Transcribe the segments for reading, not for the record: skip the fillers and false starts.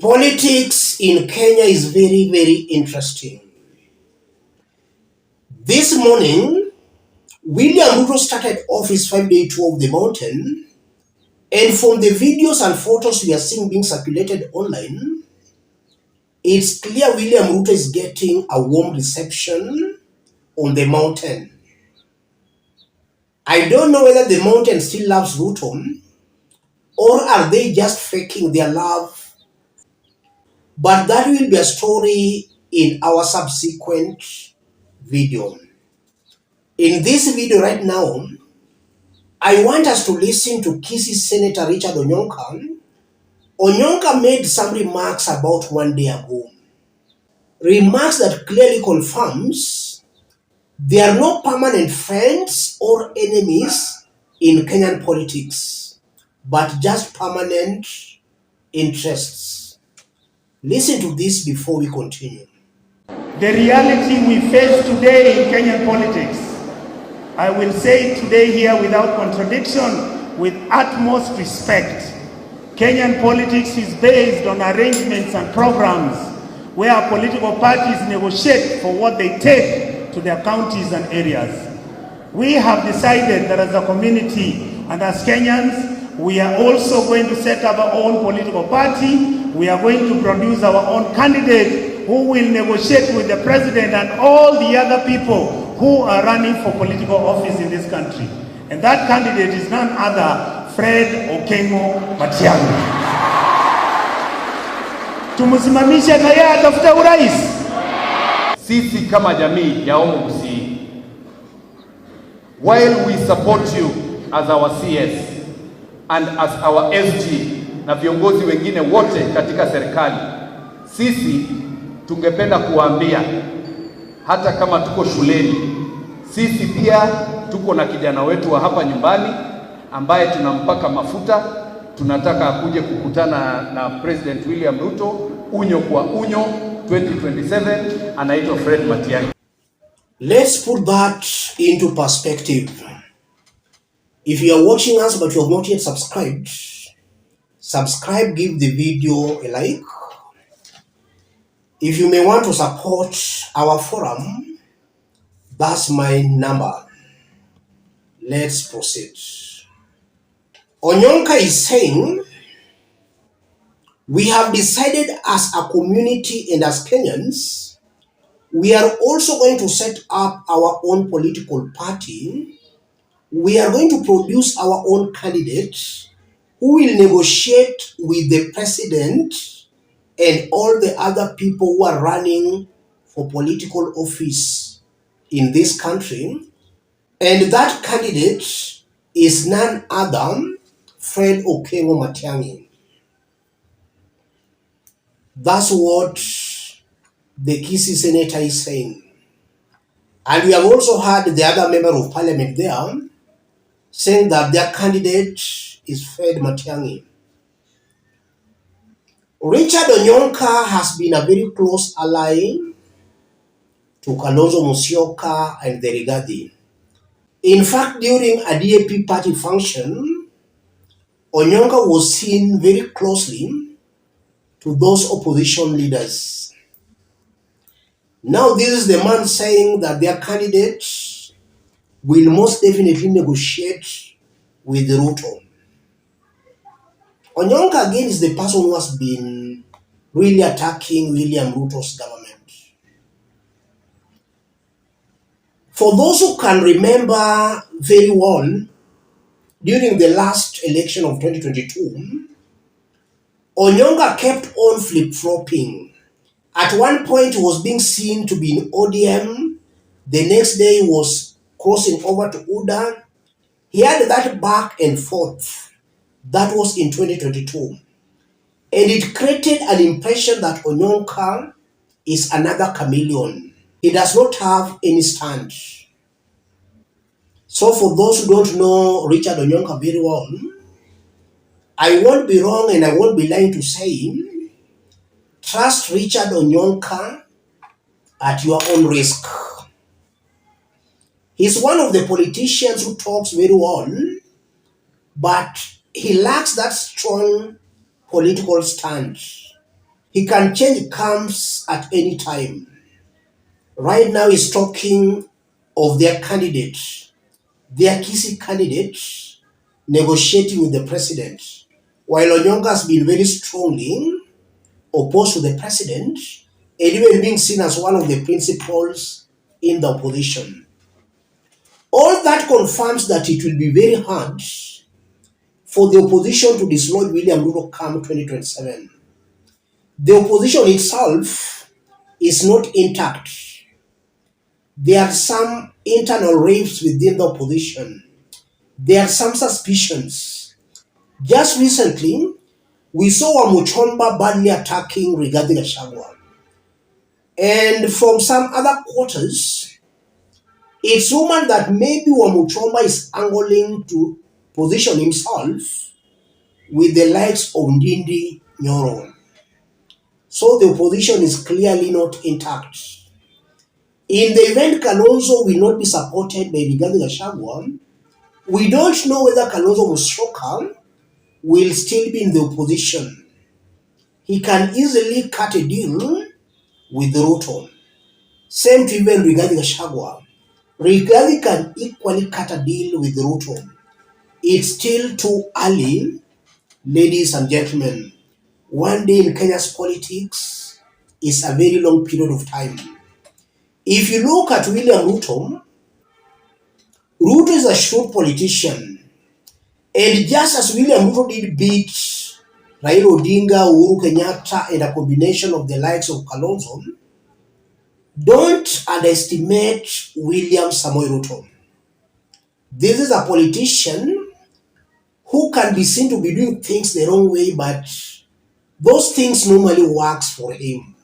Politics in Kenya is very, very interesting. This morning, William Ruto started off his 5-day tour of the mountain, and from the videos and photos we are seeing being circulated online, it's clear William Ruto is getting a warm reception on the mountain. I don't know whether the mountain still loves Ruto, or are they just faking their love? But that will be a story in our subsequent video. In this video right now, I want us to listen to Kisii Senator Richard Onyonka. Onyonka made some remarks about 1 day ago. Remarks that clearly confirms there are no permanent friends or enemies in Kenyan politics, but just permanent interests. Listen to this before we continue. The reality we face today in Kenyan politics, I will say it today here without contradiction, with utmost respect. Kenyan politics is based on arrangements and programs where political parties negotiate for what they take to their counties and areas. We have decided that as a community and as Kenyans, we are also going to set up our own political party. We are going to produce our own candidate who will negotiate with the president and all the other people who are running for political office in this country. And that candidate is none other Fred Okengo Matiang'i. Tumusimamishe na yeye atafute urais. Sisi kama jamii ya Omo Gusii, while we support you as our CS and as our SG na viongozi wengine wote katika serikali, sisi tungependa kuambia hata kama tuko shuleni, sisi pia tuko na kijana wetu wa hapa nyumbani ambaye tunampaka mafuta. Tunataka akuje kukutana na President William Ruto unyo kwa unyo 2027, anaitwa Fred Matiang'i. Let's put that into perspective. If you are watching us but you have not yet subscribed, subscribe, give the video a like. If you may want to support our forum, that's my number. Let's proceed. Onyonka is saying, we have decided as a community and as Kenyans, we are also going to set up our own political party. We are going to produce our own candidate who will negotiate with the president and all the other people who are running for political office in this country. And that candidate is none other Fred Okengo Matiang'i. That's what the Kisii Senator is saying. And we have also heard the other member of parliament there saying that their candidate is Fred Matiang'i. Richard Onyonka has been a very close ally to Kalonzo Musyoka and the Rigathi. In fact, during a DAP party function, Onyonka was seen very closely to those opposition leaders. Now this is the man saying that their candidate will most definitely negotiate with Ruto. Onyonka again is the person who has been really attacking William Ruto's government. For those who can remember very well, during the last election of 2022, Onyonka kept on flip-flopping. At one point, he was being seen to be in ODM. The next day, he was crossing over to UDA. He had that back and forth. That was in 2022. And it created an impression that Onyonka is another chameleon. He does not have any stand. So for those who don't know Richard Onyonka very well, I won't be wrong and I won't be lying to say, trust Richard Onyonka at your own risk. He's one of the politicians who talks very well, but he lacks that strong political stand. He can change camps at any time. Right now he's talking of their candidate, their key candidate, negotiating with the president. While Onyonka has been very strongly opposed to the president, and even being seen as one of the principals in the opposition. All that confirms that it will be very hard for the opposition to dislodge William Ruto come 2027. The opposition itself is not intact. There are some internal rifts within the opposition. There are some suspicions. Just recently, we saw Wamuchomba badly attacking Rigathi Gachagua. And from some other quarters, it's rumored that maybe Wamuchomba is angling to position himself with the likes of Ndindi Nyoro. So the opposition is clearly not intact. In the event Kalonzo will not be supported by Rigathi Gachagua, we don't know whether Kalonzo Musyoka will still be in the opposition. He can easily cut a deal with Ruto. Same to even Rigathi Gachagua. Rigathi can equally cut a deal with Ruto. It's still too early, ladies and gentlemen. One day in Kenya's politics is a very long period of time. If you look at William Ruto, Ruto is a shrewd politician. And just as William Ruto did beat Raila Odinga, Uhuru Kenyatta, and a combination of the likes of Kalonzo, don't underestimate William Samoei Ruto. This is a politician who can be seen to be doing things the wrong way, but those things normally works for him.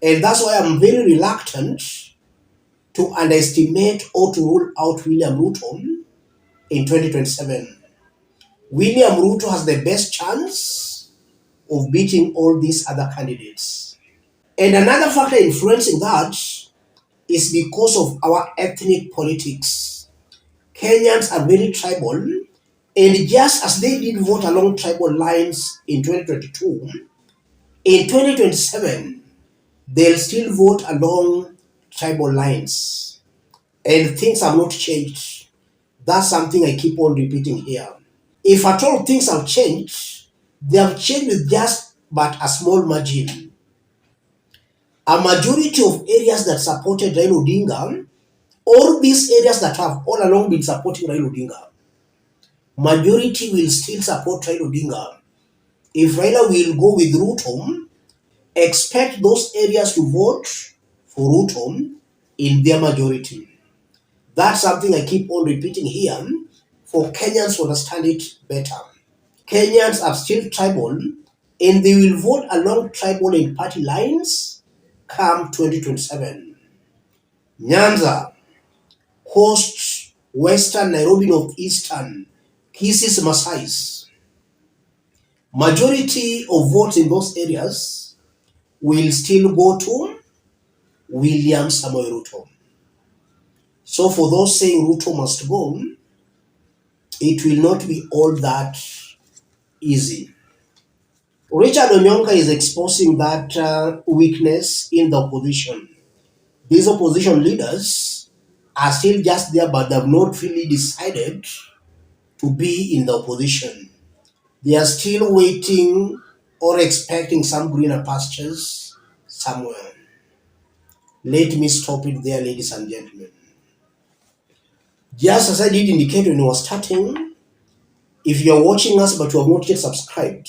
And that's why I'm very reluctant to underestimate or to rule out William Ruto in 2027. William Ruto has the best chance of beating all these other candidates. And another factor influencing that is because of our ethnic politics. Kenyans are very tribal, and just as they did vote along tribal lines in 2022, in 2027, they'll still vote along tribal lines. And things have not changed. That's something I keep on repeating here. If at all things have changed, they have changed with just but a small margin. A majority of areas that supported Raila Odinga, all these areas that have all along been supporting Raila Odinga, majority will still support Raila Odinga. If Raila will go with Ruto, expect those areas to vote for Ruto in their majority. That's something I keep on repeating here for Kenyans to understand it better. Kenyans are still tribal, and they will vote along tribal and party lines come 2027. Nyanza hosts Western Nairobi Northeastern Kisii Masais. Majority of votes in those areas will still go to William Samoei Ruto. So for those saying Ruto must go, it will not be all that easy. Richard Onyonka is exposing that weakness in the opposition. These opposition leaders are still just there, but they have not really decided to be in the opposition. They are still waiting or expecting some greener pastures somewhere. Let me stop it there, ladies and gentlemen. Just as I did indicate when we were starting, if you are watching us but you have not yet subscribed,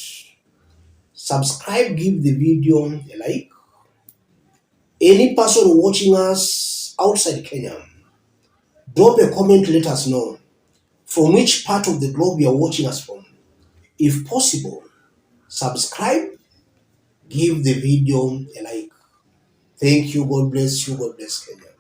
subscribe, give the video a like. Any person watching us outside Kenya, drop a comment, let us know from which part of the globe you are watching us from. If possible, subscribe, give the video a like. Thank you, God bless you, God bless Kenya.